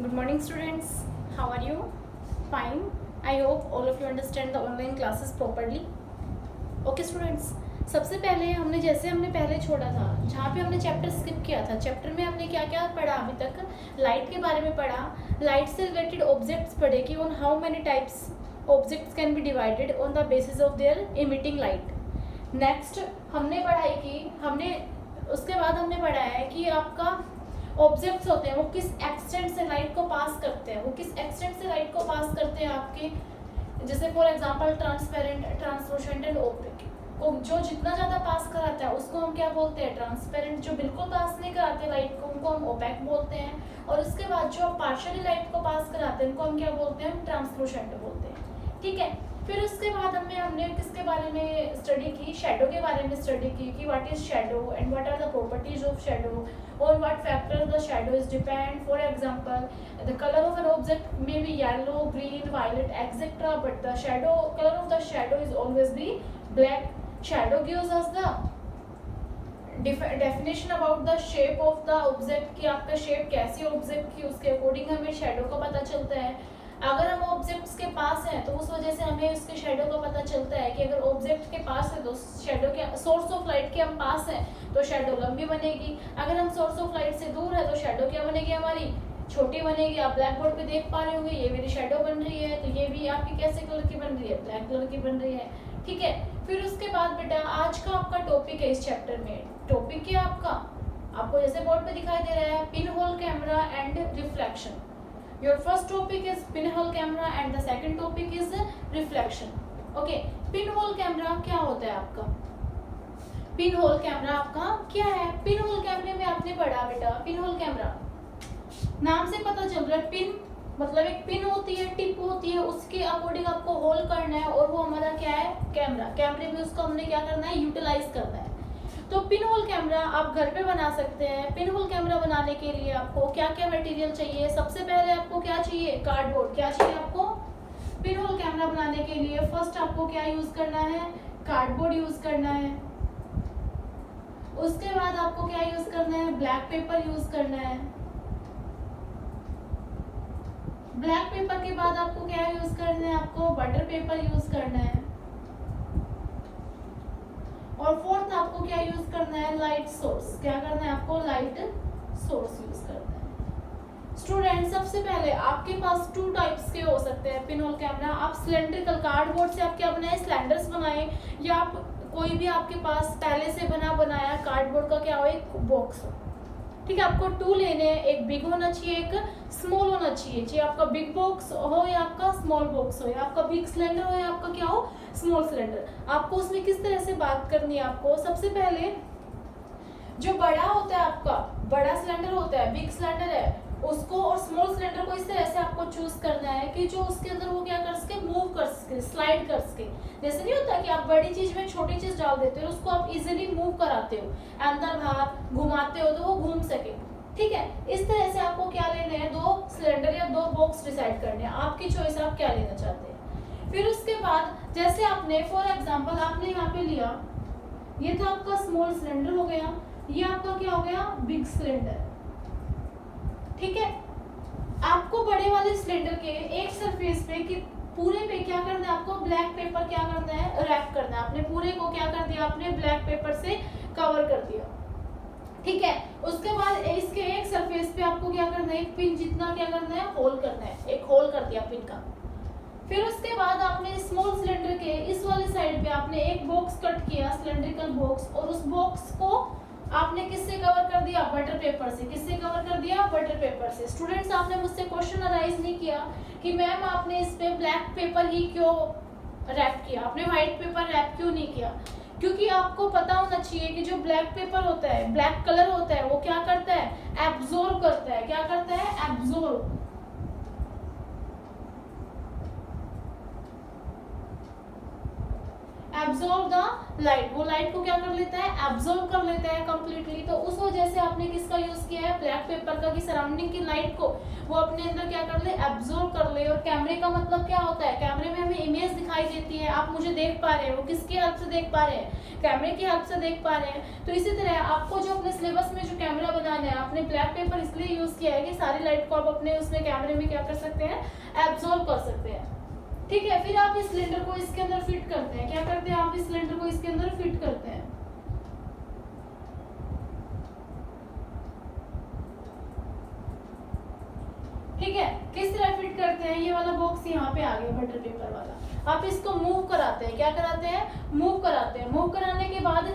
Good morning, students. How are you? Fine. I hope all of you understand the online classes properly. Okay, students. सबसे पहले हमने पहले छोड़ा था, जहाँ पे हमने चैप्टर स्किप किया था। चैप्टर में हमने क्या क्या पढ़ा अभी तक? लाइट के बारे में पढ़ा, लाइट से रिलेटेड ऑब्जेक्ट्स पढ़े कि on how many types objects can be divided on the basis of their emitting light. Next हमने पढ़ाई कि उसके बाद हमने पढ़ा है कि आपका ऑब्जेक्ट्स होते हैं वो किस एक्सटेंट से लाइट को पास करते हैं, आपके, जैसे for example transparent, translucent and opaque को जो जितना ज़्यादा पास कराता है उसको हम क्या बोलते हैं? ट्रांसपेरेंट। जो बिल्कुल पास नहीं कराते लाइट को उनको हम ओपेक बोलते हैं। और उसके बाद जो पार्शियली लाइट को पास कराते हैं उनको हम क्या बोलते हैं? ट्रांसलूसेंट बोलते हैं। ठीक है, फिर उसके बाद हमने किसके बारे में स्टडी की? शेडो के बारे में स्टडी की कि what is shadow and what are the properties of shadow और what factor the shadow is depend. For example the colour of an object may be yellow, green, violet etcetera, but the shadow colour of the shadow is always be black. Shadow gives us the definition about the shape of the object कि आपका shape कैसी object की, उसके according हमें shadow का पता चलता है। अगर हम ऑब्जेक्ट्स के पास हैं तो उस वजह से हमें उसके शेडो का पता चलता है कि अगर ऑब्जेक्ट के पास है तो शेडो के सोर्स ऑफ लाइट के हम पास हैं तो शेडो लंबी बनेगी। अगर हम सोर्स ऑफ लाइट से दूर है तो शेडो क्या बनेगी? हमारी छोटी बनेगी। आप ब्लैक बोर्ड पे देख पा रहे होंगे, ये मेरी शेडो बन रही है, तो ये भी आपकी कैसे कलर की बन रही है? ब्लैक कलर की बन रही है। ठीक है, फिर उसके बाद बेटा आज का आपका टॉपिक है इस चैप्टर में। टॉपिक क्या आपको जैसे बोर्ड पे दिखाई दे रहा है, pin hole camera and reflection. Your first topic is pinhole camera and the second topic is reflection. Okay, pinhole camera क्या होता है आपका? pinhole camera आपका क्या है? pinhole कैमरे में आपने पढ़ा बेटा, pinhole कैमरा नाम से पता चल रहा है। पिन मतलब एक पिन होती है, टिप होती है, उसके अकॉर्डिंग आपको होल करना है और वो हमारा क्या है? कैमरा। कैमरे में उसको हमने क्या करना है? यूटिलाइज करना है। तो पिन होल कैमरा आप घर पे बना सकते हैं। पिन होल कैमरा बनाने के लिए आपको क्या क्या मटेरियल चाहिए? सबसे पहले आपको क्या चाहिए? कार्डबोर्ड। क्या चाहिए आपको? पिन होल कैमरा बनाने के लिए फर्स्ट आपको क्या यूज करना है? कार्डबोर्ड यूज करना है। उसके बाद आपको क्या यूज करना है? ब्लैक पेपर यूज करना है। ब्लैक पेपर के बाद आपको क्या यूज करना है? आपको बटर पेपर यूज करना है। और फोर्थ आपको क्या यूज करना है? Light source. क्या करना है आपको? लाइट सोर्स यूज करना है। स्टूडेंट सबसे पहले आपके पास टू टाइप्स के हो सकते हैं पिन होल कैमरा। आप सिलेंड्रिकल कार्डबोर्ड से आप क्या बनाए? सिलेंडर्स बनाए, या आप कोई भी आपके पास पहले से बनाया कार्डबोर्ड का क्या हो? एक बॉक्स हो। ठीक है, आपको टू लेने हैं, एक बिग होना चाहिए, एक स्मॉल होना चाहिए। चाहे आपका बिग बॉक्स हो या आपका स्मॉल बॉक्स हो, या आपका बिग सिलेंडर हो या आपका क्या हो? Small cylinder. आपको उसमें किस तरह से बात करनी है? आपको सबसे पहले जो बड़ा होता है, आपका बड़ा सिलेंडर होता है, बिग सिलेंडर है, उसको और स्मॉल सिलेंडर को इस तरह से आपको चूज करना है कि जो उसके अंदर वो क्या कर सके? मूव कर सके, स्लाइड कर सके। जैसे नहीं होता कि आप बड़ी चीज में छोटी चीज डाल देते हो, उसको आप इजीली मूव कराते हो, अंदर बाहर घुमाते हो तो वो घूम सके। ठीक है, इस तरह से आपको क्या लेने हैं? दो सिलेंडर या दो बॉक्स डिसाइड करने हैं। आपकी चॉइस, आप क्या लेना चाहते हैं। फिर उसके बाद जैसे आपने फॉर एग्जाम्पल आपने यहाँ पे लिया, ये था आपका स्मॉल सिलेंडर हो गया, ये आपका क्या हो गया? Big cylinder. ठीक है, आपको बड़े वाले सिलेंडर के एक सरफेस पे कि पूरे पे क्या करना है? आपको ब्लैक पेपर क्या करना है? रैप करना है। आपने पूरे को क्या कर दिया? आपने ब्लैक पेपर से कवर कर दिया। ठीक है, उसके बाद इसके एक सरफेस पे आपको क्या करना है? एक पिन जितना क्या करना है? होल करना है। एक होल कर दिया पिन का। फिर उसके बाद आपने स्मॉल सिलेंडर के इस वाले साइड पे आपने एक बॉक्स कट किया, सिलेंड्रिकल बॉक्स, और उस बॉक्स को आपने किससे कवर कर दिया? बटर पेपर से। किससे कवर कर दिया? बटर पेपर से। स्टूडेंट्स आपने मुझसे क्वेश्चन अराइज नहीं किया कि मैम आपने इस पे ब्लैक पेपर ही क्यों रैप किया, आपने व्हाइट पेपर रैप क्यों नहीं किया? क्योंकि आपको पता होना चाहिए कि जो ब्लैक पेपर होता है, ब्लैक कलर होता है, वो क्या करता है? एब्जॉर्ब करता है। क्या करता है? एब्जॉर्ब। एब्जॉर्ब द लाइट, वो लाइट को क्या कर लेता है, एब्जॉर्ब कर लेता है कंप्लीटली। तो उस वजह से आपने किसका यूज किया है, ब्लैक पेपर का, कि सराउंडिंग की लाइट को वो अपने अंदर क्या कर ले, एब्जॉर्ब कर ले। और कैमरे का मतलब क्या होता है, कैमरे में हमें इमेज दिखाई देती है, आप मुझे देख पा रहे हैं, वो किसकी हेल्प से देख पा रहे हैं, कैमरे की हेल्प से देख पा रहे हैं। तो इसी तरह आपको जो अपने सिलेबस में जो कैमरा बनाना है, आपने ब्लैक पेपर इसलिए यूज किया है कि सारी लाइट को आप अपने उसमें कैमरे में क्या कर सकते हैं, एब्जॉर्ब कर सकते हैं। ठीक है, फिर आप इस सिलेंडर को इसके अंदर फिट करते हैं, क्या करते हैं, आप इस सिलेंडर को इसके अंदर फिट करते हैं। ठीक है, किस तरह फिट करते हैं, ये वाला बॉक्स यहाँ पे आ गया बटर पेपर वाला, आप इसको मूव कराते हैं, क्या कराते हैं, मूव कराते हैं। मूव कराने के बाद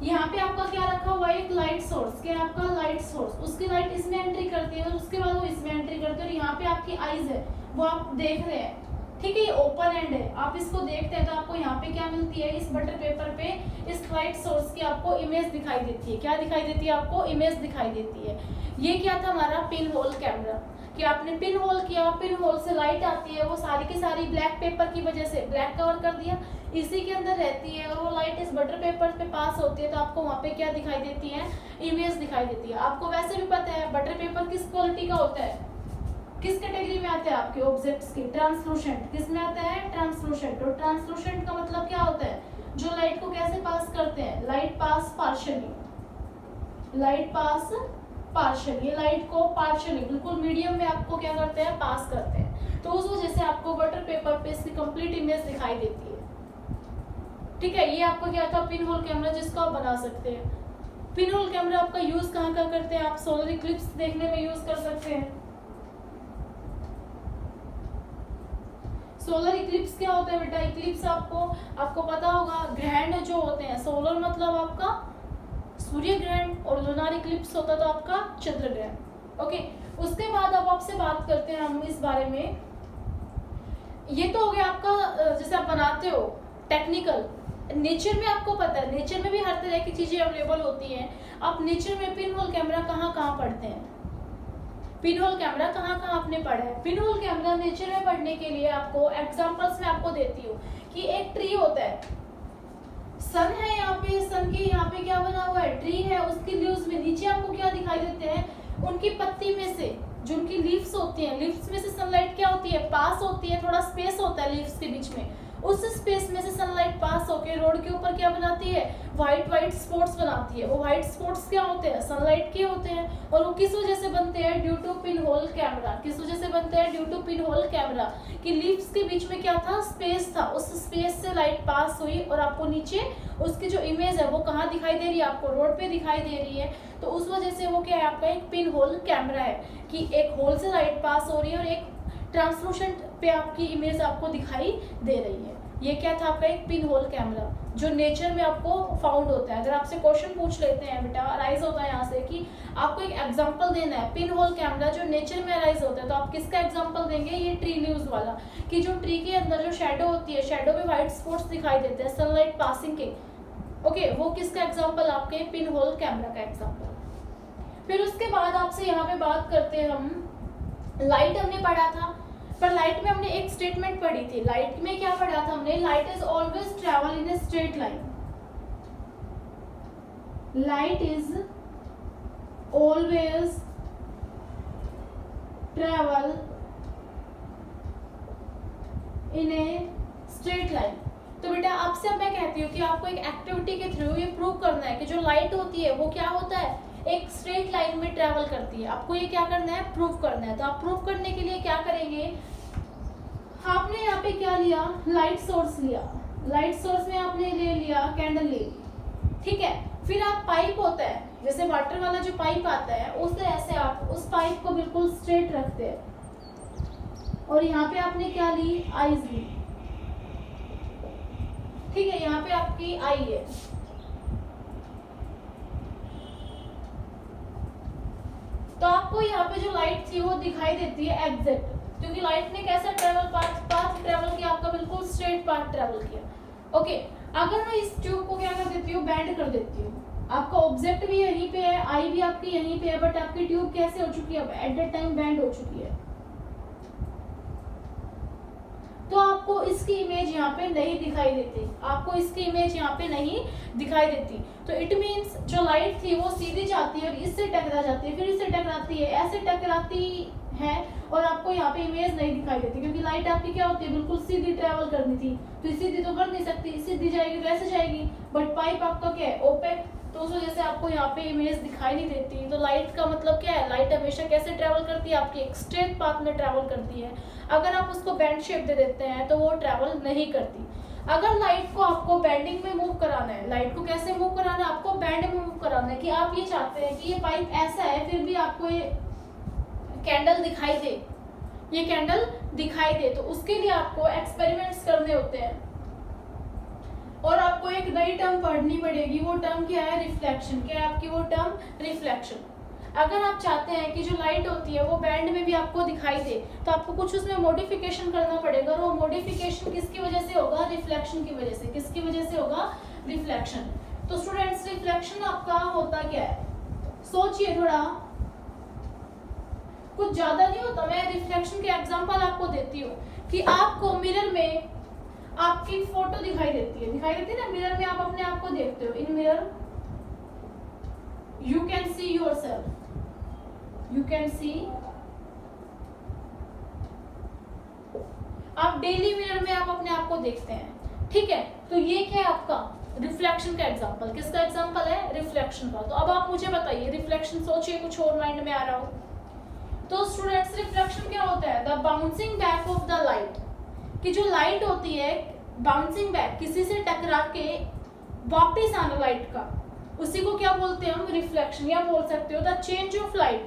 यहाँ पे आपका क्या रखा हुआ है, एक लाइट सोर्स, क्या आपका लाइट सोर्स, उसकी लाइट इसमें एंट्री करती है और उसके बाद वो इसमें एंट्री करती है। और यहाँ पे आपकी आईज है, वो आप देख रहे हैं। ठीक है, ये ओपन एंड है, आप इसको देखते हैं तो आपको यहाँ पे क्या मिलती है, इस बटर पेपर पे इस लाइट सोर्स की आपको इमेज दिखाई देती है। क्या दिखाई देती है, आपको इमेज दिखाई देती है। ये क्या था हमारा पिन होल कैमरा, कि आपने पिन होल किया, पिन होल से लाइट आती है, वो सारी की सारी ब्लैक पेपर की वजह से ब्लैक कवर कर दिया, इसी के अंदर रहती है और वो लाइट इस बटर पेपर पे पास होती है, तो आपको वहाँ पे क्या दिखाई देती है, इमेज दिखाई देती है। आपको वैसे भी पता है बटर पेपर किस क्वालिटी का होता है, किस कैटेगरी में आता है आपके ऑब्जेक्ट्स की, ट्रांसलूसेंट। किस में आता है, ट्रांसलूसेंट। और ट्रांसलूसेंट का मतलब क्या होता है, जो लाइट को कैसे पास करते हैं, light pass partially, light pass partial, ये लाइट को पार्शियली बिल्कुल मीडियम में आपको क्या करते हैं, पास करते हैं। तो उस वजह से आपको बटर पेपर पे इसकी कंप्लीट इमेज दिखाई देती है। ठीक है, ये आपका क्या था, पिन होल कैमरा, जिसको आप बना सकते हैं। पिन होल कैमरा आपका यूज कहाँ कहाँ करते हैं, आप सोलर इक्लिप्स देखने में यूज कर सकते हैं। सोलर इक्लिप्स क्या होता है बेटा, इक्लिप्स आपको पता होगा, ग्रहण जो होते हैं, सोलर मतलब आपका सूर्य ग्रहण और लूनार इक्लिप्स होता तो आपका चंद्र ग्रहण। ओके, उसके बाद अब आपसे बात करते हैं हम इस बारे में। ये तो हो गया आपका जैसे आप बनाते हो टेक्निकल। नेचर में आपको पता है, नेचर में भी हर तरह की चीजें अवेलेबल होती हैं। आप नेचर में पिन होल कैमरा कहाँ कहाँ पढ़ते हैं, पिन होल कैमरा कहाँ कहाँ आपने पढ़ा है। पिन होल कैमरा नेचर में पढ़ने के लिए आपको एग्जांपल्स में आपको देती हूँ कि एक ट्री होता है, सन है यहाँ पे, सन के यहाँ पे क्या बना हुआ है, ट्री है, उसकी लीव्स में नीचे आपको क्या दिखाई देते हैं, उनकी पत्ती में से जो उनकी लीव्स होती हैं, लीव्स में से सनलाइट क्या होती है, पास होती है, थोड़ा स्पेस होता है लीव्स के बीच में, उस स्पेस में से सनलाइट पास होकर रोड के ऊपर क्या बनाती है, व्हाइट व्हाइट स्पॉट्स बनाती है। वो व्हाइट स्पॉट्स क्या होते हैं, सनलाइट के होते हैं। और वो किस वजह से बनते हैं, due to pinhole camera. किस वजह से बनते हैं, due to pinhole camera, कि लीव्स के बीच में क्या था, स्पेस था, उस स्पेस से लाइट पास हुई और आपको नीचे उसकी जो इमेज है वो कहाँ दिखाई दे रही है, आपको रोड पे दिखाई दे रही है। तो उस वजह से वो क्या है, आपका एक पिन होल कैमरा है, कि एक होल से लाइट पास हो रही है और एक ट्रांसलूसेंट पे आपकी इमेज आपको दिखाई दे रही है। ये क्या था, आपका एक पिन होल कैमरा, जो नेचर में आपको फाउंड होता है। अगर आपसे क्वेश्चन पूछ लेते हैं बेटा, अराइज होता है यहाँ से कि आपको एक एग्जांपल देना है, पिन होल कैमरा जो नेचर में अराइज होता है, तो आप किसका एग्जांपल देंगे, ये ट्री लीव्स वाला, कि जो ट्री के अंदर जो शेडो होती है, शेडो में व्हाइट स्पॉट्स दिखाई देते हैं सनलाइट पासिंग के। ओके, वो किसका एग्जाम्पल, आपके पिन होल कैमरा का एग्जाम्पल। फिर उसके बाद आपसे यहाँ पे बात करते हैं हम, लाइट हमने पढ़ा था, पर लाइट में हमने एक स्टेटमेंट पढ़ी थी। लाइट में क्या पढ़ा था हमने, light is always travel in a straight line, light is always travel in a straight line. तो बेटा आपसे अब मैं कहती हूँ कि आपको एक एक्टिविटी के थ्रू ये प्रूव करना है कि जो लाइट होती है वो क्या होता है, एक स्ट्रेट लाइन में ट्रेवल करती है। आपको ये क्या करना है, प्रूव करना है। तो आप प्रूव करने के लिए क्या करेंगे, आपने यहाँ पे क्या लिया, लाइट सोर्स लिया, लाइट सोर्स में आपने ले लिया कैंडल ले ली, ठीक है। फिर आप पाइप होता है, जैसे वाटर वाला जो पाइप आता है, उस तरह से आप उस पाइप को बिल्कुल स्ट्रेट रखते हैं और यहाँ पे आपने क्या ली, आईज ली, ठीक है। यहाँ पे आपकी आई है, तो आपको यहाँ पे जो लाइट थी वो दिखाई देती है एग्जैक्ट, क्योंकि लाइट ने कैसा पाथ ट्रेवल किया, आपका बिल्कुल स्ट्रेट पाथ ट्रेवल किया। ओके, अगर मैं इस ट्यूब को क्या कर देती हूँ, बैंड कर देती हूँ, आपका ऑब्जेक्ट भी यहीं पे है, आई भी आपकी यहीं पे है, बट आपकी ट्यूब कैसे हो चुकी है, एट दैट टाइम बैंड हो चुकी है। तो आपको आपको इसकी इमेज यहाँ पे नहीं दिखाई देती, आपको इसकी इमेज यहाँ पे नहीं दिखाई देती। तो इट मीन्स जो लाइट थी वो सीधी जाती है और इससे टकरा जाती है, फिर इससे टकराती है, ऐसे टकराती है और आपको यहाँ पे इमेज नहीं दिखाई देती, क्योंकि लाइट आपकी क्या होती है, बिल्कुल सीधी ट्रेवल करनी थी, तो सीधी तो कर नहीं सकती, सीधी जाएगी तो ऐसे जाएगी, बट पाइप आपका क्या है, ओपेक, तो उस वजह से आपको यहाँ पे इमेज दिखाई नहीं देती। तो लाइट का मतलब क्या है, लाइट हमेशा कैसे ट्रेवल करती है, आपकी एक स्ट्रेट पाथ में ट्रेवल करती है। अगर आप उसको बैंड शेप दे देते हैं तो वो ट्रेवल नहीं करती। अगर लाइट को आपको बैंडिंग में मूव कराना है, लाइट को कैसे मूव कराना है, आपको बैंड में मूव कराना है, कि आप ये चाहते हैं कि ये पाइप ऐसा है फिर भी आपको ये कैंडल दिखाई दे, ये कैंडल दिखाई दे, तो उसके लिए आपको एक्सपेरिमेंट्स करने होते हैं और आपको एक नई टर्म पढ़नी पड़ेगी। वो टर्म क्या है, रिफ्लेक्शन। क्या है आपकी वो टर्म, रिफ्लेक्शन। अगर आप चाहते हैं कि जो लाइट होती है वो बैंड में भी आपको दिखाई दे, तो आपको कुछ उसमें मॉडिफिकेशन करना पड़ेगा, और वो मॉडिफिकेशन किसकी वजह से होगा, रिफ्लेक्शन की वजह से। किसकी वजह से होगा, रिफ्लेक्शन। तो स्टूडेंट्स, रिफ्लेक्शन आपका होता क्या है, सोचिए थोड़ा, कुछ ज्यादा नहीं होता। मैं रिफ्लेक्शन के एग्जांपल आपको देती हूँ कि आपको मिरर में आपकी फोटो दिखाई देती है ना, मिरर में आप अपने आप को देखते हो। इन mirror you can see yourself, you can see, आप डेली मिरर में आप अपने आप को देखते हैं, ठीक है। तो ये क्या है आपका रिफ्लेक्शन का एग्जांपल। किसका एग्जांपल है, रिफ्लेक्शन का। तो अब आप मुझे बताइए, रिफ्लेक्शन, सोचिए कुछ और माइंड में आ रहा हो तो। स्टूडेंट्स, रिफ्लेक्शन क्या होता है, the bouncing back of the light, कि जो लाइट होती है बाउंसिंग बैक, किसी से टकरा के वापस आना लाइट का, उसी को क्या बोलते हैं हम, रिफ्लेक्शन। या बोल सकते हो द चेंज ऑफ लाइट,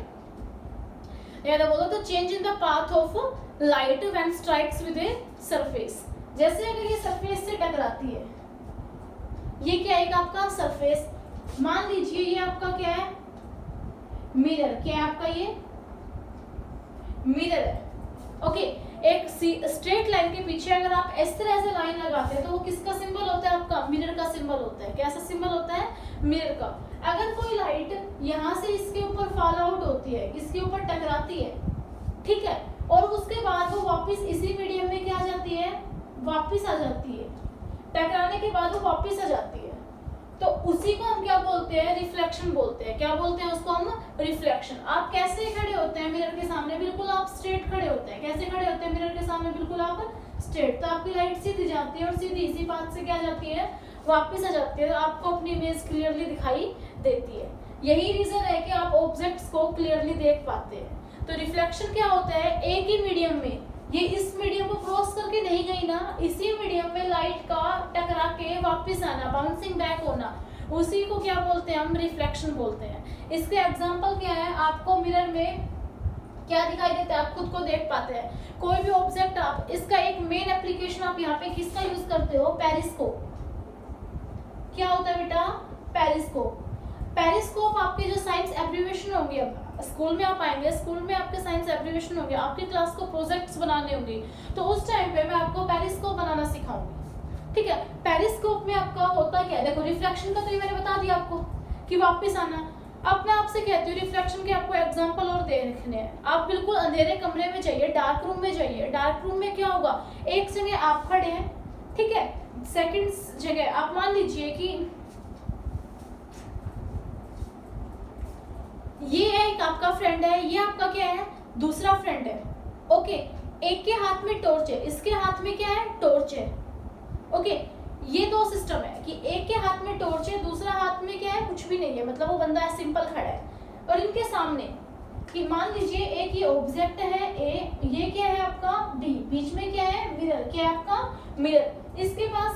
या तो बोलो the change in the path of light when strikes with a surface. जैसे अगर ये सरफेस से टकराती है, ये क्या है आपका सरफेस, मान लीजिए ये आपका क्या है, मिरर। क्या है आपका, ये मिरर है, ओके। एक स्ट्रेट लाइन के पीछे अगर आप इस तरह से लाइन लगाते हैं तो वो किसका सिंबल होता है, आपका मिरर का सिंबल होता है। कैसा सिंबल होता है, मिरर का। अगर कोई लाइट यहाँ से इसके ऊपर फॉल आउट होती है, इसके ऊपर टकराती है, ठीक है, और उसके बाद वो वापस इसी मीडियम में क्या आ जाती है, वापस आ जाती है, टकराने के बाद वो वापस आ जाती है, तो उसी को हम क्या बोलते हैं, रिफ्लेक्शन बोलते हैं। क्या बोलते हैं उसको हम, रिफ्लेक्शन। आप कैसे खड़े होते हैं मिरर के सामने, बिल्कुल आप स्ट्रेट खड़े होते हैं। कैसे खड़े होते हैं मिरर के सामने, बिल्कुल आप स्ट्रेट, तो आपकी लाइट सीधी जाती है और सीधी इसी पाथ से क्या जाती है, वापस आ जाती है, तो आपको अपनी इमेज क्लियरली दिखाई देती है। यही रीजन है कि आप ऑब्जेक्ट्स को क्लियरली देख पाते हैं। तो रिफ्लेक्शन क्या होता है, एक ही मीडियम में, ये इस मीडियम को क्रॉस करके नहीं गई ना, इसी मीडियम में लाइट का टकरा के वापस आना, बाउंसिंग बैक होना, उसी को क्या बोलते हैं हम, रिफ्लेक्शन बोलते हैं। इसके एग्जांपल क्या है, आपको मिरर में क्या दिखाई देता है, आप खुद को देख पाते हैं। कोई भी ऑब्जेक्ट आप, इसका एक मेन एप्लीकेशन आप यहाँ पे किसका यूज करते हो, पेरिस्कोप। क्या होता है बेटा, पेरिस्कोप। पेरिस्कोप आपके जो साइंस एब्रीविएशन होंगे, अब स्कूल में आप आएंगे, स्कूल में आपके साइंस एब्रीविएशन होंगे, आपकी क्लास को प्रोजेक्ट्स बनाने होंगे, तो उस टाइम पे मैं आपको पेरिस्कोप बनाना सिखाऊंगी, ठीक है। पेरिस्कोप में आपका होता क्या है, देखो रिफ्लेक्शन का तो ये मैंने बता दिया आपको कि वापस आना। अब मैं आपसे कहती हूँ रिफ्लेक्शन के आपको एग्जांपल और दे रखने हैं। आप बिल्कुल अंधेरे कमरे में जाइए, डार्क रूम में जाइए। डार्क रूम में क्या होगा, एक जगह आप खड़े हैं, ठीक है, सेकंड जगह आप मान लीजिए कि ये एक आपका फ्रेंड है, ये आपका क्या है, दूसरा फ्रेंड है, ओके। एक के हाथ में टॉर्च है, इसके हाथ में क्या है, टॉर्च है, ओके। ये दो सिस्टम है कि एक के हाथ में टॉर्च है, दूसरा हाथ में क्या है, कुछ भी नहीं है, मतलब वो बंदा सिंपल खड़ा है। और इनके सामने कि मान लीजिए एक ये ऑब्जेक्ट है ए, ये क्या है आपका डी, बीच में क्या है, मिरर। क्या है आपका, मिरर। इसके पास